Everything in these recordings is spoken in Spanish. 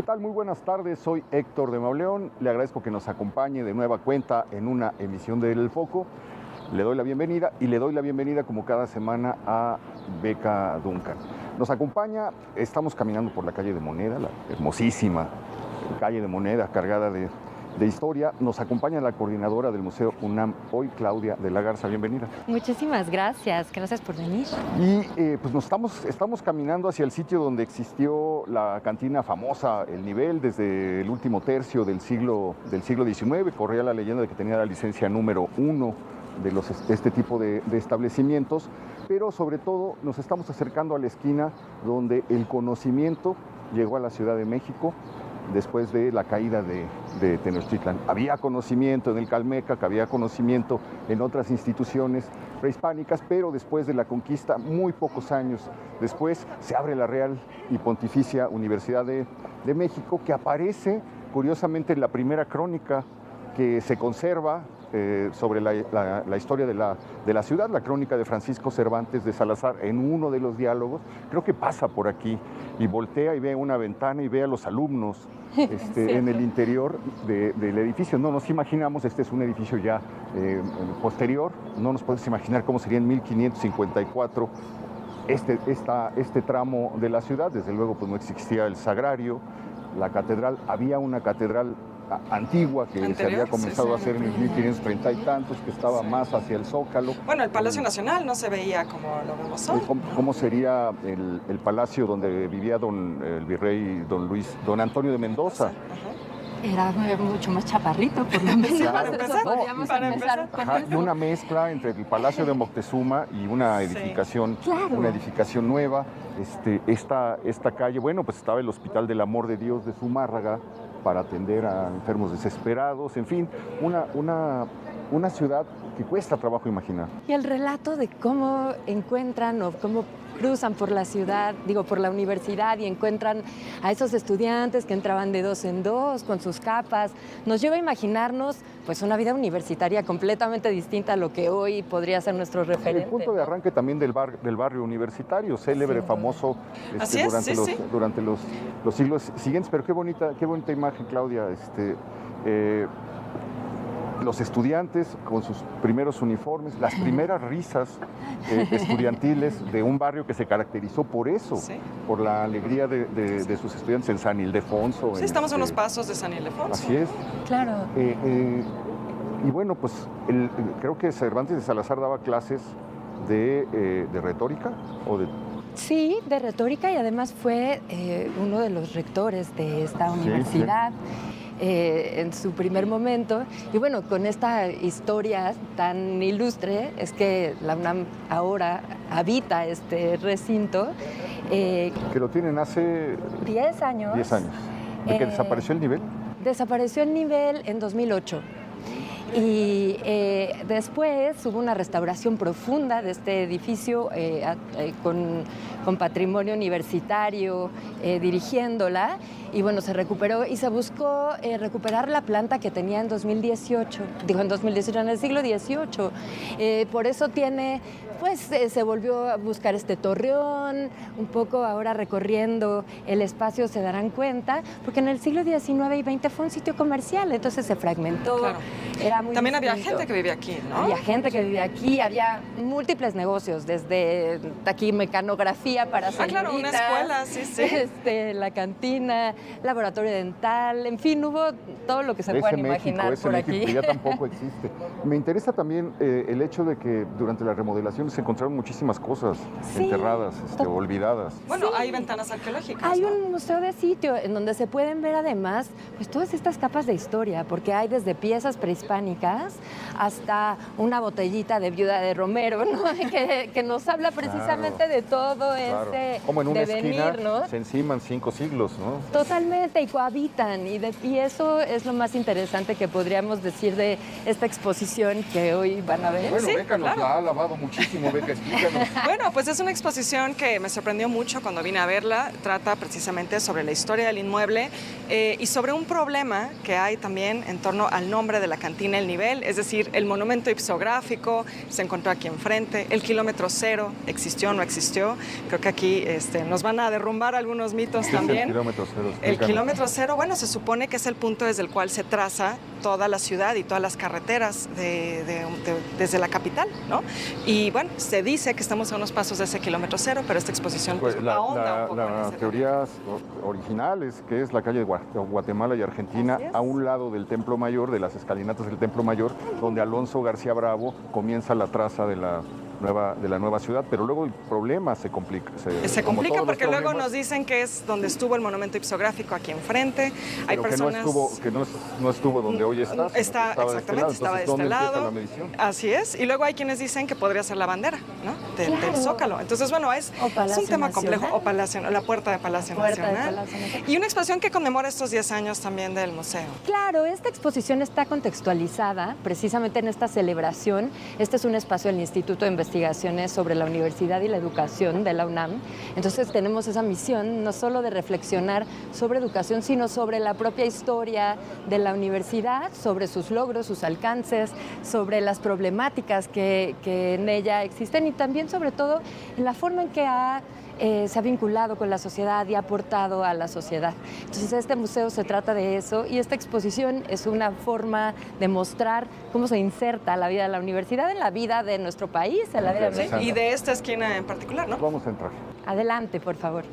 tal? Muy buenas tardes, soy Héctor de Mauleón. Le agradezco que nos acompañe de nueva cuenta en una emisión de El Foco. Le doy la bienvenida y le doy la bienvenida como cada semana a Beca Duncan. Nos acompaña, estamos caminando por la calle de Moneda, la hermosísima calle de Moneda cargada de historia. Nos acompaña la coordinadora del Museo UNAM hoy, Claudia de la Garza. Bienvenida. Muchísimas gracias por venir. Y pues estamos caminando hacia el sitio donde existió la cantina famosa, El Nivel, desde el último tercio del siglo XIX. Corría la leyenda de que tenía la licencia número 1 de este tipo de establecimientos, pero sobre todo nos estamos acercando a la esquina donde el conocimiento llegó a la Ciudad de México después de la caída de Tenochtitlan. Había conocimiento en el Calmecac, había conocimiento en otras instituciones prehispánicas, pero después de la conquista, muy pocos años después, se abre la Real y Pontificia Universidad de México, que aparece curiosamente en la primera crónica que se conserva sobre la historia de la ciudad, la crónica de Francisco Cervantes de Salazar. En uno de los diálogos, creo que pasa por aquí y voltea y ve una ventana y ve a los alumnos en el interior del edificio. No nos imaginamos, este es un edificio ya posterior, no nos podemos imaginar cómo sería en 1554 este tramo de la ciudad. Desde luego pues no existía el sagrario, la catedral, había una catedral antigua que se había comenzado a hacer en el 1530 y tantos, que estaba más hacia el Zócalo. Bueno, el Palacio Nacional no se veía como lo vemos hoy. ¿Cómo sería el palacio donde vivía el virrey don Antonio de Mendoza? Era mucho más chaparrito, por lo menos. Para empezar. Y una mezcla entre el Palacio de Moctezuma y una edificación, una edificación nueva. Esta calle, bueno, pues estaba el Hospital del Amor de Dios de Zumárraga para atender a enfermos desesperados, en fin, una ciudad que cuesta trabajo imaginar. Y el relato de cómo encuentran o cómo cruzan por la ciudad, por la universidad, y encuentran a esos estudiantes que entraban de dos en dos con sus capas, nos lleva a imaginarnos pues una vida universitaria completamente distinta a lo que hoy podría ser nuestro referente. El punto de arranque también del barrio universitario, célebre, famoso durante los siglos siguientes. Pero qué bonita imagen, Claudia. Los estudiantes con sus primeros uniformes, las primeras risas estudiantiles de un barrio que se caracterizó por eso, por la alegría de sus estudiantes en San Ildefonso. Sí, estamos a unos pasos de San Ildefonso. Así es. Claro. Y bueno, pues creo que Cervantes de Salazar daba clases de retórica o de... Sí, de retórica, y además fue uno de los rectores de esta universidad. En su primer momento. Y bueno, con esta historia tan ilustre es que la UNAM ahora habita este recinto. Que lo tienen hace... 10 años. 10 años. ¿De que desapareció el nivel? Desapareció el nivel en 2008. Y después hubo una restauración profunda de este edificio con patrimonio universitario dirigiéndola, y bueno, se recuperó y se buscó recuperar la planta que tenía en 2018, en 2018, en el siglo XVIII. Por eso tiene, pues se volvió a buscar este torreón, un poco ahora recorriendo el espacio se darán cuenta, porque en el siglo XIX y XX fue un sitio comercial, entonces se fragmentó. Claro. Era muy También distinto. había gente que vivía aquí, ¿no? Había gente que vivía aquí, había múltiples negocios, desde aquí mecanografía para señoritas. Claro, una escuela, sí. La cantina, laboratorio dental, en fin, hubo todo lo que se puedan imaginar por aquí. Que ya tampoco existe. Me interesa también el hecho de que durante la remodelación se encontraron muchísimas cosas enterradas, olvidadas. Bueno, hay ventanas arqueológicas. Hay ¿no? un museo de sitio en donde se pueden ver además pues todas estas capas de historia, porque hay desde piezas prehispánicas hasta una botellita de Viuda de Romero, ¿no? que nos habla precisamente de todo ese como en una devenir, esquina ¿no? se enciman 5 siglos, ¿no? Totalmente, y cohabitan, y eso es lo más interesante que podríamos decir de esta exposición que hoy van a ver. Bueno, Sí, Beca nos la ha alabado muchísimo padrísimo, Beca, explícanos. Bueno, pues es una exposición que me sorprendió mucho cuando vine a verla. Trata precisamente sobre la historia del inmueble y sobre un problema que hay también en torno al nombre de la cantina El Nivel, es decir, el monumento ipsográfico se encontró aquí enfrente, el kilómetro cero existió o no existió. Creo que aquí nos van a derrumbar algunos mitos también. El kilómetro cero. El kilómetro cero, bueno, se supone que es el punto desde el cual se traza toda la ciudad y todas las carreteras desde la capital, ¿no? Y bueno, se dice que estamos a unos pasos de ese kilómetro cero, pero esta exposición pues, ahonda un poco en la ese teoría original es que es la calle de Guatemala y Argentina, a un lado del Templo Mayor, de las escalinatas del Templo Mayor, donde Alonso García Bravo comienza la traza de la nueva ciudad, pero luego el problema se complica. Se complica porque luego nos dicen que es donde estuvo el monumento ipsográfico aquí enfrente. Hay personas que no estuvo donde hoy está. Exactamente, estaba de este lado. Así es. Y luego hay quienes dicen que podría ser la bandera, ¿no? Del Zócalo. Entonces, bueno, es un tema complejo. O Palacio, la puerta de Palacio Nacional. Y una exposición que conmemora estos 10 años también del museo. Claro, esta exposición está contextualizada precisamente en esta celebración. Este es un espacio del Instituto de Investigaciones sobre la Universidad y la Educación de la UNAM. Entonces tenemos esa misión no solo de reflexionar sobre educación, sino sobre la propia historia de la universidad, sobre sus logros, sus alcances, sobre las problemáticas que en ella existen y también sobre todo en la forma en que se ha vinculado con la sociedad y ha aportado a la sociedad. Entonces este museo se trata de eso y esta exposición es una forma de mostrar cómo se inserta la vida de la universidad en la vida de nuestro país, en la vida de México. Y de esta esquina en particular, ¿no? Vamos a entrar. Adelante, por favor.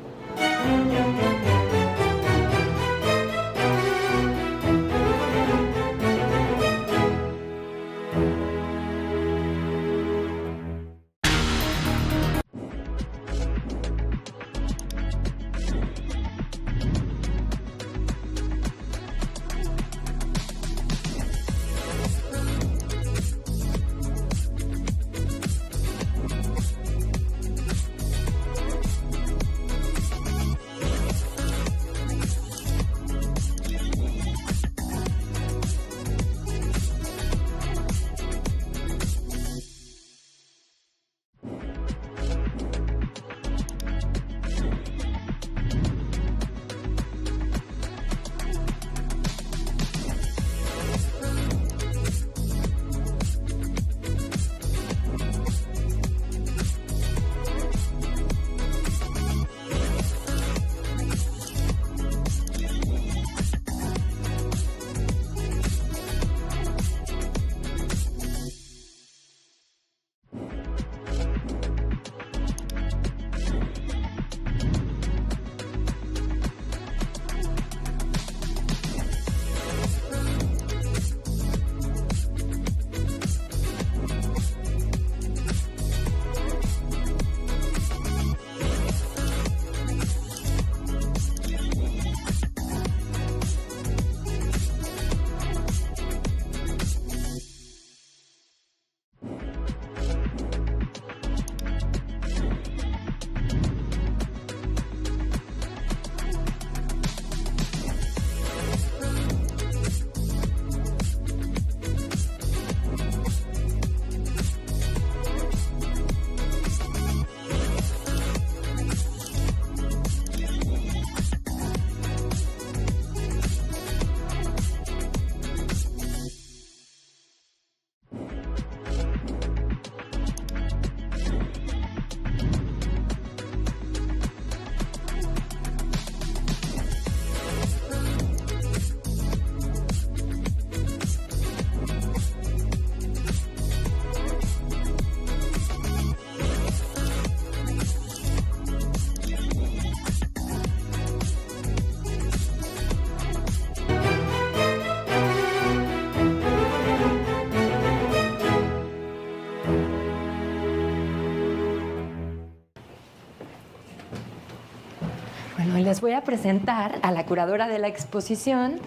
Bueno, les voy a presentar a la curadora de la exposición.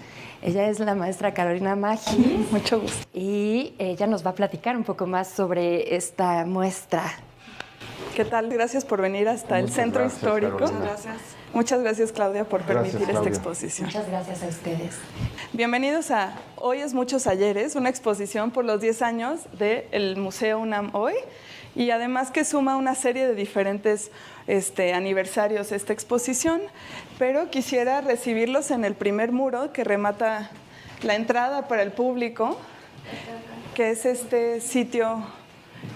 Ella es la maestra Carolina Maggi. Mucho gusto. Y ella nos va a platicar un poco más sobre esta muestra. ¿Qué tal? Gracias por venir hasta el Centro Histórico. Muchas gracias. Muchas gracias, Claudia, por permitir esta Claudia. exposición. Muchas gracias a ustedes. Bienvenidos a Hoy es Muchos Ayeres, una exposición por los 10 años del Museo UNAM Hoy. y además que suma una serie de diferentes aniversarios esta exposición, pero quisiera recibirlos en el primer muro que remata la entrada para el público, que es este sitio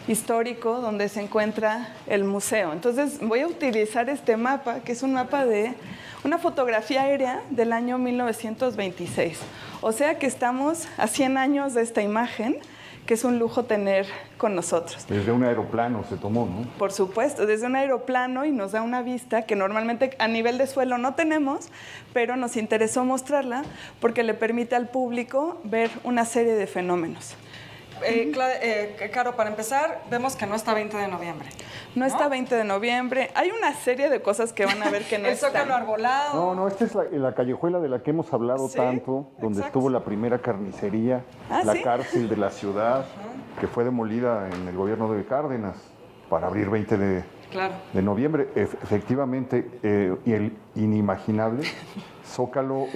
histórico donde se encuentra el museo. Entonces voy a utilizar este mapa, que es un mapa de una fotografía aérea del año 1926. O sea que estamos a 100 años de esta imagen, que es un lujo tener con nosotros. Desde un aeroplano se tomó, ¿no? Por supuesto, desde un aeroplano, y nos da una vista que normalmente a nivel de suelo no tenemos, pero nos interesó mostrarla porque le permite al público ver una serie de fenómenos. Caro, para empezar, vemos que no está 20 de noviembre. No está 20 de noviembre. Hay una serie de cosas que van a ver que no están. El Zócalo arbolado. No, esta es la callejuela de la que hemos hablado tanto, donde estuvo la primera carnicería, la cárcel de la ciudad, que fue demolida en el gobierno de Cárdenas para abrir 20 de noviembre. Efectivamente, y el inimaginable Zócalo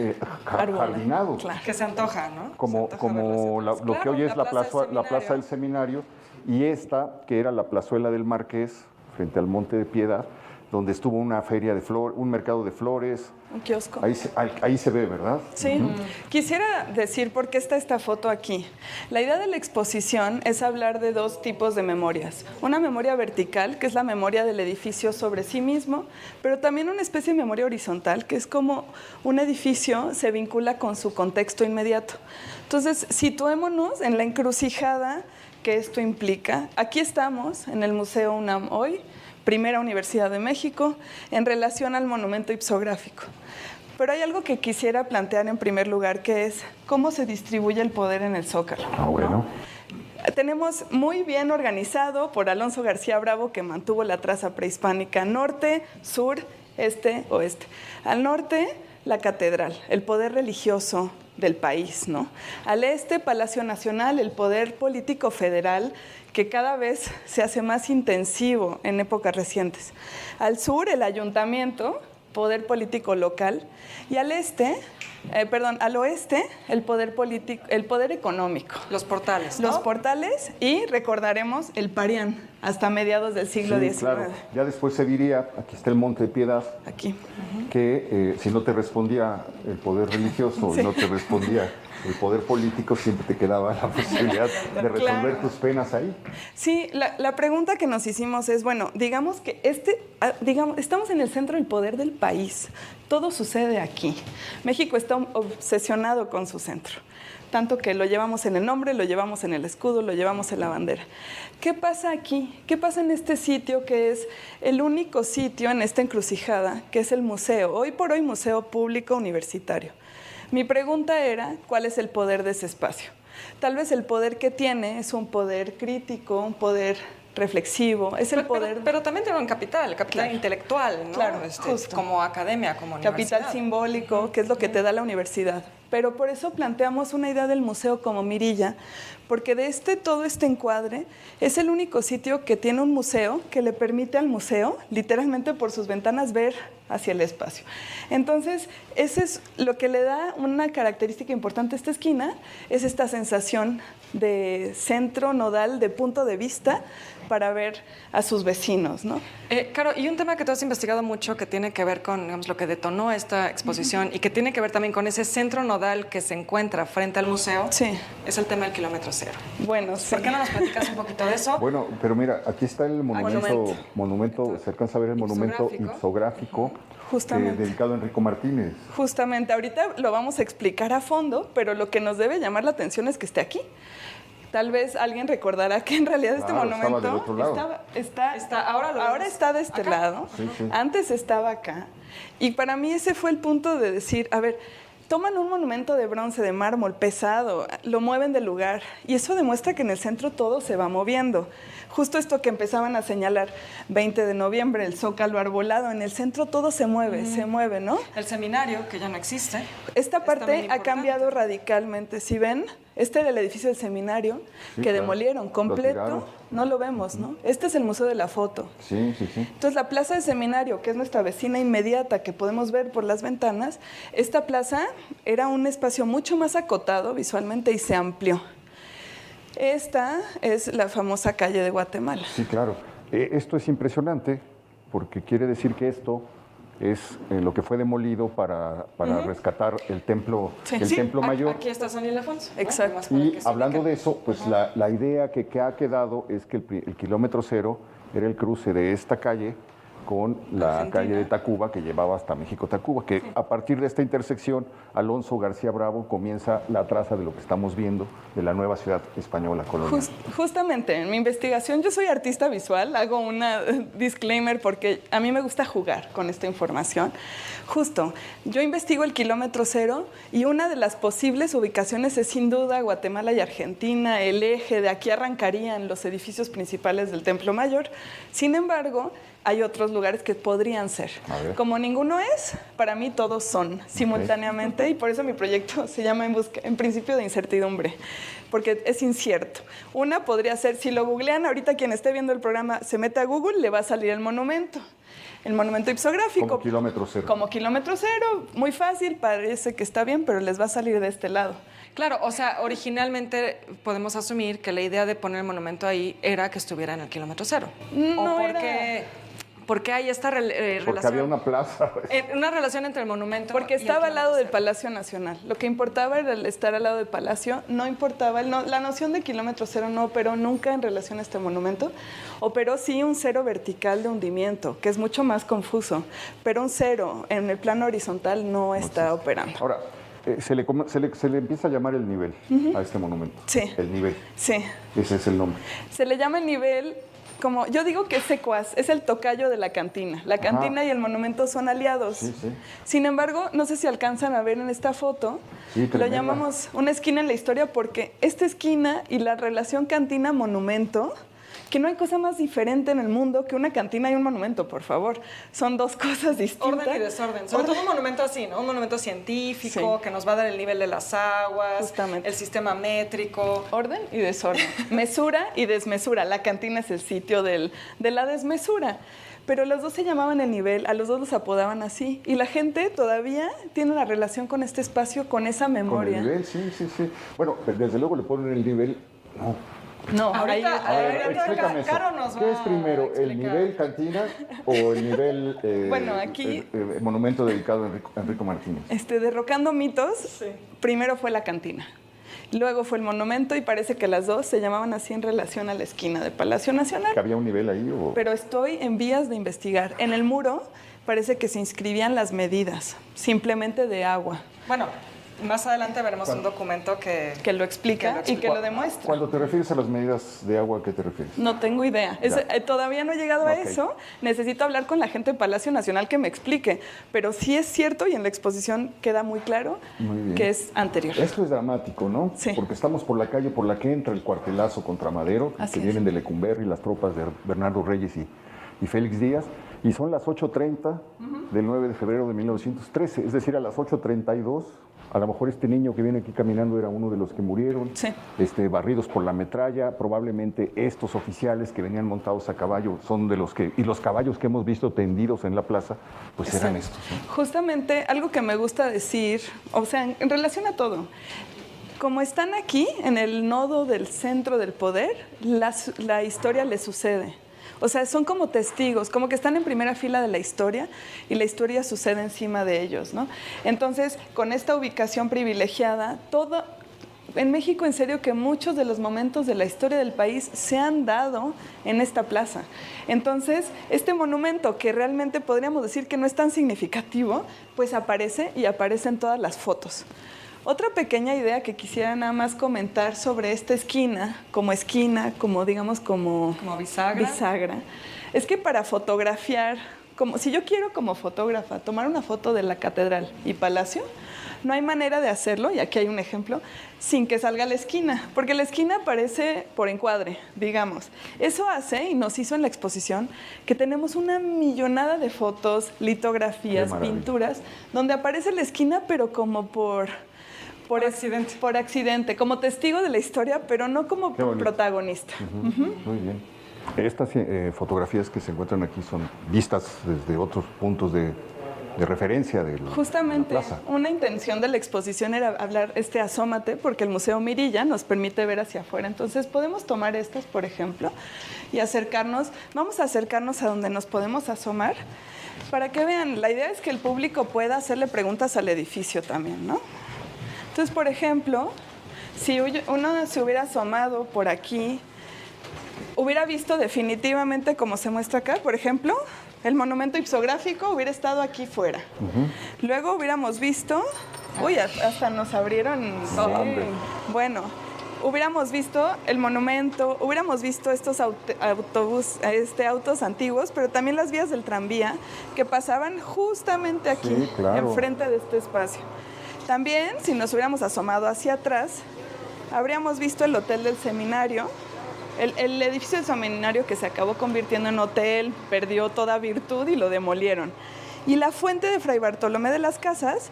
jardinado. Claro. Que se antoja, ¿no? Como lo que hoy es la plaza del Seminario, y esta, que era la plazuela del Marqués, frente al Monte de Piedad, donde estuvo una feria de flores, un mercado de flores. Un kiosco. Ahí se ve, ¿verdad? Sí. Quisiera decir por qué está esta foto aquí. La idea de la exposición es hablar de dos tipos de memorias. Una memoria vertical, que es la memoria del edificio sobre sí mismo, pero también una especie de memoria horizontal, que es como un edificio se vincula con su contexto inmediato. Entonces, situémonos en la encrucijada que esto implica. Aquí estamos, en el Museo UNAM hoy, Primera Universidad de México, en relación al monumento ipsográfico. Pero hay algo que quisiera plantear en primer lugar, que es cómo se distribuye el poder en el Zócalo. Bueno. Tenemos muy bien organizado por Alonso García Bravo, que mantuvo la traza prehispánica norte, sur, este, oeste. Al norte, la catedral, el poder religioso del país, ¿no? Al este, Palacio Nacional, el poder político federal, que cada vez se hace más intensivo en épocas recientes. Al sur, el ayuntamiento, poder político local, y al oeste, el poder político, el poder económico. Los portales, ¿no? Los portales, y recordaremos el Parián hasta mediados del siglo XIX. Claro. Ya después se diría, aquí está el Monte de Piedad, aquí, que si no te respondía el poder religioso, no te respondía el poder político, siempre te quedaba la posibilidad de resolver tus penas ahí. Sí, la pregunta que nos hicimos es, bueno, digamos que estamos en el centro del poder del país, todo sucede aquí. México está obsesionado con su centro, tanto que lo llevamos en el nombre, lo llevamos en el escudo, lo llevamos en la bandera. ¿Qué pasa aquí? ¿Qué pasa en este sitio que es el único sitio en esta encrucijada, que es el museo, hoy por hoy museo público universitario? Mi pregunta era, ¿cuál es el poder de ese espacio? Tal vez el poder que tiene es un poder crítico, un poder reflexivo, es el poder... Pero también tiene un capital intelectual, ¿no? Claro, como academia, como universidad. Capital simbólico, que es lo que te da la universidad. Pero por eso planteamos una idea del museo como mirilla, porque de todo este encuadre es el único sitio que tiene un museo que le permite al museo, literalmente por sus ventanas, ver hacia el espacio. Entonces, ese es lo que le da una característica importante a esta esquina, es esta sensación de centro nodal, de punto de vista, para ver a sus vecinos, ¿no? Caro, y un tema que tú has investigado mucho que tiene que ver con, digamos, lo que detonó esta exposición y que tiene que ver también con ese centro nodal que se encuentra frente al museo, es el tema del kilómetro cero. Bueno, sí. ¿Por qué no nos platicas un poquito de eso? Bueno, pero mira, aquí está el monumento, se alcanza a ver el monumento ipsográfico. Justamente. Dedicado a Enrico Martínez. Justamente, ahorita lo vamos a explicar a fondo, pero lo que nos debe llamar la atención es que esté aquí. Tal vez alguien recordará que en realidad este monumento estaba del otro lado. Ahora está de este lado, sí. Antes estaba acá. Y para mí ese fue el punto de decir, a ver, toman un monumento de bronce, de mármol, pesado, lo mueven del lugar, y eso demuestra que en el centro todo se va moviendo. Justo esto que empezaban a señalar, 20 de noviembre, el Zócalo arbolado, en el centro todo se mueve, ¿no? El seminario, que ya no existe. Esta parte ha cambiado radicalmente. Si ven, este era el edificio del seminario que demolieron completo, no lo vemos, ¿no? Este es el Museo de la Foto. Sí. Entonces, la plaza del seminario, que es nuestra vecina inmediata, que podemos ver por las ventanas, esta plaza era un espacio mucho más acotado visualmente y se amplió. Esta es la famosa calle de Guatemala. Sí, claro. Esto es impresionante porque quiere decir que esto es lo que fue demolido para rescatar el templo, templo mayor. Aquí está San Ildefonso. Exacto. Y hablando de eso, pues la idea que ha quedado es que el kilómetro cero era el cruce de esta calle con la Argentina. calle de Tacuba que llevaba hasta México-Tacuba, que a partir de esta intersección, Alonso García Bravo comienza la traza de lo que estamos viendo de la nueva ciudad española colonial. Justamente, en mi investigación, yo soy artista visual, hago una disclaimer porque a mí me gusta jugar con esta información. Justo, yo investigo el kilómetro cero y una de las posibles ubicaciones es sin duda Guatemala y Argentina, el eje, de aquí arrancarían los edificios principales del Templo Mayor. Sin embargo, hay otros lugares que podrían ser. Como ninguno es, para mí todos son simultáneamente y por eso mi proyecto se llama en principio de incertidumbre, porque es incierto. Una podría ser, si lo googlean, ahorita quien esté viendo el programa se mete a Google, le va a salir el monumento ipsográfico. Como kilómetro cero. Como kilómetro cero, muy fácil, parece que está bien, pero les va a salir de este lado. Claro, o sea, originalmente podemos asumir que la idea de poner el monumento ahí era que estuviera en el kilómetro cero. No porque hay esta relación. Porque había una plaza. Una relación entre el monumento. Porque estaba al lado del Palacio Nacional. Lo que importaba era el estar al lado del Palacio. No importaba. La noción de kilómetro cero no operó nunca en relación a este monumento. Operó sí un cero vertical de hundimiento, que es mucho más confuso. Pero un cero en el plano horizontal no está operando. Ahora, se le empieza a llamar el nivel a este monumento. Sí. El nivel. Sí. Ese es el nombre. Se le llama el nivel. Como yo digo que es secuaz, es el tocayo de la cantina. La cantina y el monumento son aliados. Sí, sí. Sin embargo, no sé si alcanzan a ver en esta foto, lo llamamos una esquina en la historia porque esta esquina y la relación cantina-monumento, que no hay cosa más diferente en el mundo que una cantina y un monumento, por favor. Son dos cosas distintas. Orden y desorden. Sobre todo un monumento así, ¿no? Un monumento científico que nos va a dar el nivel de las aguas, justamente, el sistema métrico. Orden y desorden. Mesura y desmesura. La cantina es el sitio de la desmesura. Pero los dos se llamaban el nivel, a los dos los apodaban así. Y la gente todavía tiene una relación con este espacio, con esa memoria. Con el nivel, sí. Bueno, desde luego le ponen el nivel, No, ahorita explícame eso. ¿Qué es primero, el nivel cantina o el nivel bueno, aquí, monumento dedicado a Enrico Martínez? Derrocando mitos, primero fue la cantina. Luego fue el monumento y parece que las dos se llamaban así en relación a la esquina del Palacio Nacional. ¿Que había un nivel ahí? Pero estoy en vías de investigar. En el muro parece que se inscribían las medidas, simplemente de agua. Bueno, más adelante veremos un documento que lo explica y que lo demuestra. Cuando te refieres a las medidas de agua, ¿a qué te refieres? No tengo idea. Todavía no he llegado a eso. Necesito hablar con la gente del Palacio Nacional que me explique. Pero sí es cierto y en la exposición queda muy claro que es anterior. Esto es dramático, ¿no? Sí. Porque estamos por la calle por la que entra el cuartelazo contra Madero, que vienen de Lecumberri, las tropas de Bernardo Reyes y Félix Díaz. Y son las 8:30 del 9 de febrero de 1913. Es decir, a las 8:32... A lo mejor este niño que viene aquí caminando era uno de los que murieron, barridos por la metralla. Probablemente estos oficiales que venían montados a caballo son de los que... Y los caballos que hemos visto tendidos en la plaza, pues eran estos, ¿no? Justamente algo que me gusta decir, o sea, en relación a todo, como están aquí, en el nodo del centro del poder, la historia les sucede. O sea, son como testigos, como que están en primera fila de la historia y la historia sucede encima de ellos, ¿no? Entonces, con esta ubicación privilegiada, en México, en serio, que muchos de los momentos de la historia del país se han dado en esta plaza. Entonces, este monumento, que realmente podríamos decir que no es tan significativo, pues aparece y aparece en todas las fotos. Otra pequeña idea que quisiera nada más comentar sobre esta esquina, como digamos, como bisagra, es que para fotografiar, si yo quiero como fotógrafa tomar una foto de la catedral y palacio, no hay manera de hacerlo, y aquí hay un ejemplo, sin que salga la esquina, porque la esquina aparece por encuadre, digamos. Eso hace, y nos hizo en la exposición, que tenemos una millonada de fotos, litografías, pinturas, donde aparece la esquina, pero como por accidente, como testigo de la historia, pero no como protagonista. Muy bien. Estas fotografías que se encuentran aquí son vistas desde otros puntos de referencia de Justamente, la plaza. una intención de la exposición era hablar asómate, porque el Museo Mirilla nos permite ver hacia afuera. Entonces podemos tomar estas, por ejemplo, y vamos a acercarnos a donde nos podemos asomar, para que vean, la idea es que el público pueda hacerle preguntas al edificio también, ¿no? Entonces, por ejemplo, si uno se hubiera asomado por aquí, hubiera visto definitivamente, como se muestra acá, por ejemplo, el monumento ipsográfico hubiera estado aquí fuera. Luego hubiéramos visto, hasta nos abrieron todo. Bueno, hubiéramos visto el monumento, hubiéramos visto estos autos antiguos, pero también las vías del tranvía que pasaban justamente aquí, enfrente de este espacio. También, si nos hubiéramos asomado hacia atrás, habríamos visto el Hotel del Seminario, el edificio del seminario que se acabó convirtiendo en hotel, perdió toda virtud y lo demolieron. Y la fuente de Fray Bartolomé de las Casas,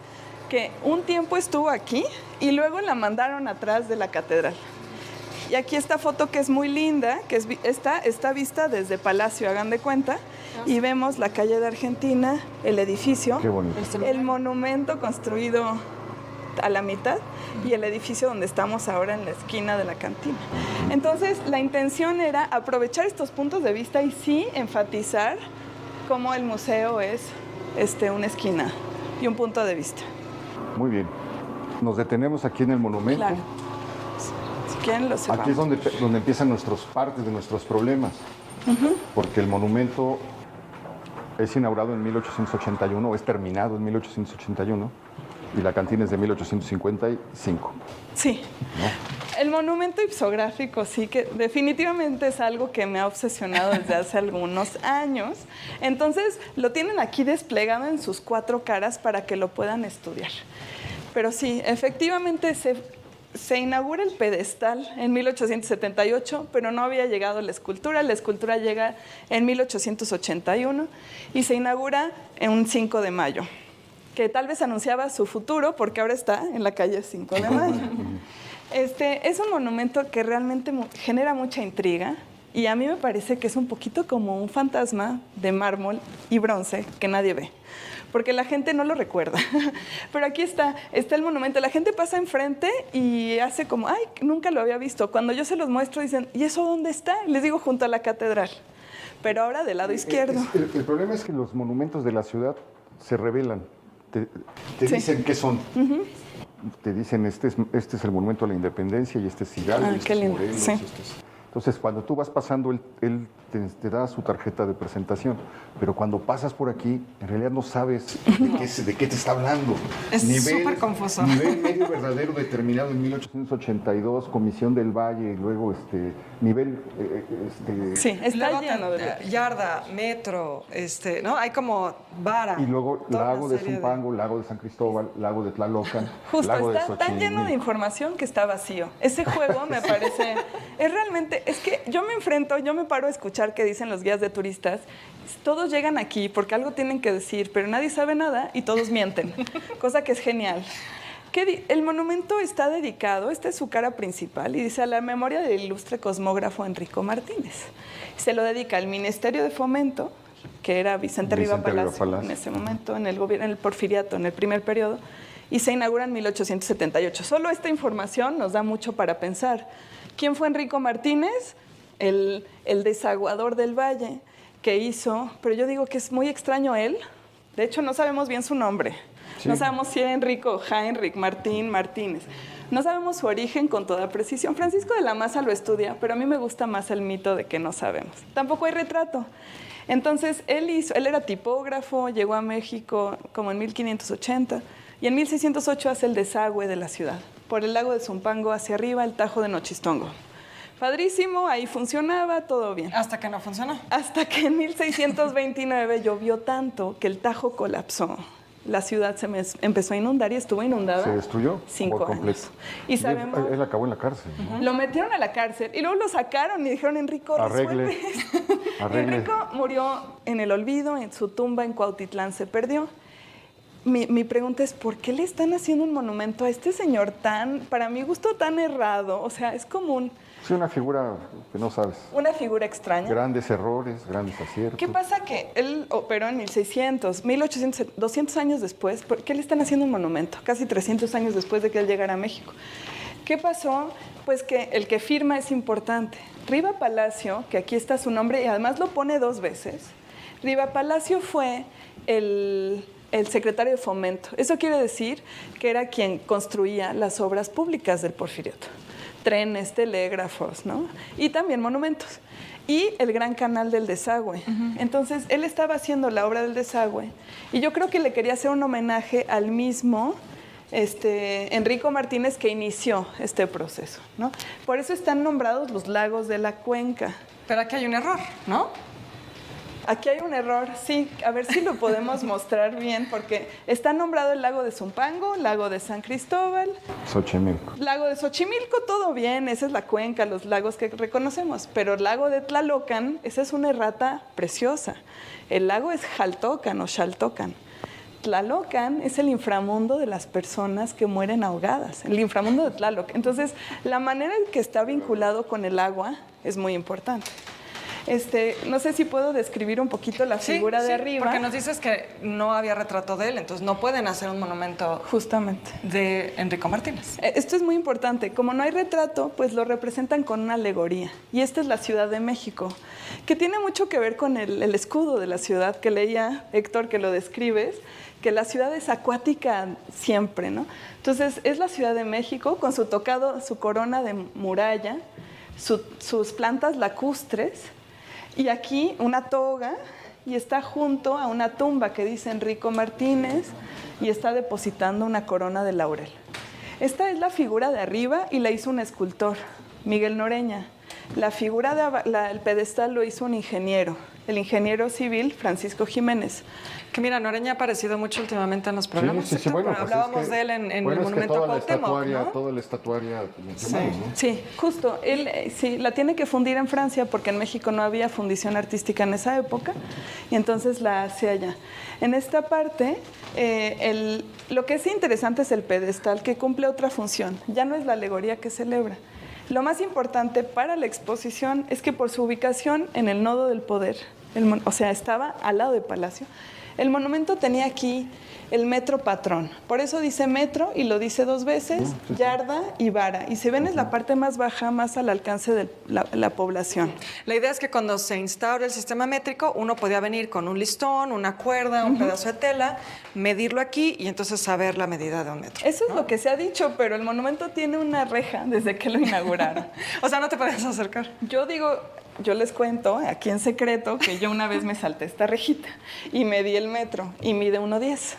que un tiempo estuvo aquí y luego la mandaron atrás de la catedral. Y aquí esta foto que es muy linda, que está vista desde Palacio, hagan de cuenta, y vemos la calle de Argentina, el edificio, el monumento construido a la mitad y el edificio donde estamos ahora en la esquina de la cantina. Entonces, la intención era aprovechar estos puntos de vista y sí enfatizar cómo el museo es una esquina y un punto de vista. Muy bien. Nos detenemos aquí en el monumento. Claro. Si quieren, lo aquí es donde empiezan partes de nuestros problemas. Porque el monumento es inaugurado en 1881, o es terminado en 1881, y la cantina es de 1855. Sí. ¿No? El monumento ipsográfico sí que definitivamente es algo que me ha obsesionado desde hace algunos años. Entonces lo tienen aquí desplegado en sus 4 caras para que lo puedan estudiar. Pero sí, efectivamente se inaugura el pedestal en 1878, pero no había llegado la escultura. La escultura llega en 1881 y se inaugura en un 5 de mayo. Que tal vez anunciaba su futuro, porque ahora está en la calle 5 de Mayo. Es un monumento que realmente genera mucha intriga y a mí me parece que es un poquito como un fantasma de mármol y bronce que nadie ve, porque la gente no lo recuerda. Pero aquí está el monumento. La gente pasa enfrente y hace como, ay, nunca lo había visto. Cuando yo se los muestro dicen, ¿y eso dónde está? Les digo, junto a la catedral, pero ahora del lado izquierdo. El problema es que los monumentos de la ciudad se revelan. Te dicen qué son. Te dicen, este es el monumento a la independencia y este es Hidalgo, este es Morelos, sí. Entonces, cuando tú vas pasando, él te da su tarjeta de presentación, pero cuando pasas por aquí, en realidad no sabes de qué te está hablando. Es súper confuso. Nivel medio verdadero determinado en 1882, Comisión del Valle, y luego nivel... sí, está lleno de... yarda, metro, ¿no? Hay como vara. Y luego lago de Zumpango, lago de San Cristóbal, lago de Tlalocan, justo, lago de está tan lleno de información que está vacío. Ese juego me parece... Es que yo me paro a escuchar qué dicen los guías de turistas. Todos llegan aquí porque algo tienen que decir, pero nadie sabe nada y todos mienten, cosa que es genial. El monumento está dedicado, esta es su cara principal, y dice a la memoria del ilustre cosmógrafo Enrico Martínez. Se lo dedica al Ministerio de Fomento, que era Vicente Riva Palacio en ese momento, en el gobierno, en el Porfiriato, en el primer periodo, y se inaugura en 1878. Solo esta información nos da mucho para pensar. ¿Quién fue Enrico Martínez? El desaguador del Valle que hizo, pero yo digo que es muy extraño él. De hecho, no sabemos bien su nombre. Sí. No sabemos si era Enrico, Heinrich, Martín, Martínez. No sabemos su origen con toda precisión. Francisco de la Maza lo estudia, pero a mí me gusta más el mito de que no sabemos. Tampoco hay retrato. Entonces, él era tipógrafo, llegó a México como en 1580 y en 1608 hace el desagüe de la ciudad. Por el lago de Zumpango hacia arriba, el Tajo de Nochistongo. Padrísimo, ahí funcionaba, todo bien. ¿Hasta que no funcionó? Hasta que en 1629 llovió tanto que el Tajo colapsó. La ciudad se empezó a inundar y estuvo inundada. ¿Se destruyó? 5 años. Y sabemos... Él acabó en la cárcel. Lo metieron a la cárcel y luego lo sacaron y dijeron, Enrico, resuelve. Enrico murió en el olvido, en su tumba en Cuautitlán se perdió. Mi pregunta es, ¿por qué le están haciendo un monumento a este señor para mi gusto, tan errado? O sea, es como Sí, una figura que no sabes. Una figura extraña. Grandes errores, grandes aciertos. ¿Qué pasa? Que él operó en 1600, 1800, 200 años después. ¿Por qué le están haciendo un monumento? Casi 300 años después de que él llegara a México. ¿Qué pasó? Pues que el que firma es importante. Riva Palacio, que aquí está su nombre y además lo pone 2 veces. Riva Palacio fue el secretario de Fomento. Eso quiere decir que era quien construía las obras públicas del Porfiriato. Trenes, telégrafos, ¿no? Y también monumentos. Y el gran canal del desagüe. Entonces, él estaba haciendo la obra del desagüe y yo creo que le quería hacer un homenaje al mismo Enrico Martínez que inició este proceso, ¿no? Por eso están nombrados los lagos de la cuenca. Pero aquí hay un error, ¿no? Aquí hay un error, sí, a ver si lo podemos mostrar bien, porque está nombrado el lago de Zumpango, lago de San Cristóbal, Xochimilco. Lago de Xochimilco, todo bien, esa es la cuenca, los lagos que reconocemos, pero el lago de Tlalocan, esa es una errata preciosa. El lago es Xaltocan o Xaltocan. Tlalocan es el inframundo de las personas que mueren ahogadas, el inframundo de Tlaloc. Entonces, la manera en que está vinculado con el agua es muy importante. No sé si puedo describir un poquito la figura de arriba. Porque nos dices que no había retrato de él, entonces no pueden hacer un monumento justamente de Enrico Martínez. Esto es muy importante. Como no hay retrato, pues lo representan con una alegoría. Y esta es la Ciudad de México, que tiene mucho que ver con el escudo de la ciudad que leía Héctor, que lo describes, que la ciudad es acuática siempre, ¿no? Entonces, es la Ciudad de México con su tocado, su corona de muralla, sus plantas lacustres, y aquí una toga, y está junto a una tumba que dice Enrico Martínez, y está depositando una corona de laurel. Esta es la figura de arriba y la hizo un escultor, Miguel Noreña. La figura el pedestal lo hizo un ingeniero, el ingeniero civil Francisco Jiménez. Que mira, Noreña ha aparecido mucho últimamente en los programas. Sí, bueno, pues hablábamos de él en el monumento a Cuauhtémoc, ¿no? Toda la estatuaria sí. ¿no? Sí, justo. Él sí, la tiene que fundir en Francia porque en México no había fundición artística en esa época y entonces la hace allá. En esta parte, lo que es interesante es el pedestal que cumple otra función. Ya no es la alegoría que celebra. Lo más importante para la exposición es que por su ubicación en el nodo del poder, o sea, estaba al lado del Palacio, el monumento tenía aquí el metro patrón. Por eso dice metro y lo dice 2 veces, yarda y vara. Y si ven es la parte más baja, más al alcance de la población. La idea es que cuando se instaura el sistema métrico, uno podía venir con un listón, una cuerda, un pedazo de tela, medirlo aquí y entonces saber la medida de un metro. Eso es lo que se ha dicho, pero el monumento tiene una reja desde que lo inauguraron. O sea, no te podías acercar. Yo les cuento aquí en secreto que yo una vez me salté esta rejita y medí el metro y mide 1.10.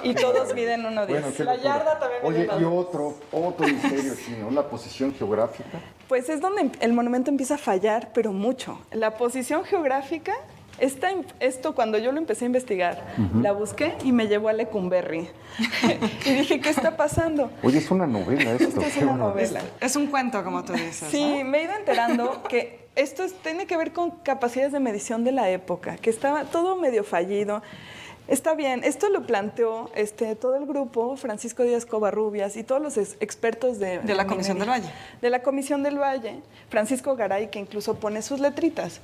Y todos miden 1.10. Bueno, la yarda también mide 1.10. Oye, y otro misterio, Chino, la posición geográfica. Pues es donde el monumento empieza a fallar, pero mucho. La posición geográfica, esto cuando yo lo empecé a investigar, la busqué y me llevó a Lecumberri. Y dije, ¿qué está pasando? Oye, es una novela esto. Esto es una novela. Es un cuento, como tú dices. Sí, ¿no? me he ido enterando que esto tiene que ver con capacidades de medición de la época, que estaba todo medio fallido. Está bien, esto lo planteó todo el grupo, Francisco Díaz Covarrubias y todos los expertos de la Comisión del Valle. De la Comisión del Valle, Francisco Garay, que incluso pone sus letritas.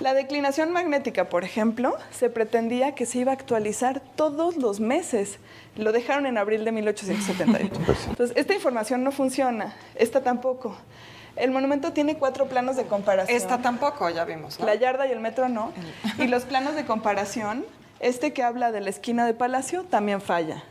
La declinación magnética, por ejemplo, se pretendía que se iba a actualizar todos los meses. Lo dejaron en abril de 1878. Entonces, esta información no funciona, esta tampoco. El monumento tiene 4 planos de comparación. Esta tampoco, ya vimos, ¿no? La yarda y el metro no. Y los planos de comparación, que habla de la esquina de Palacio, también falla.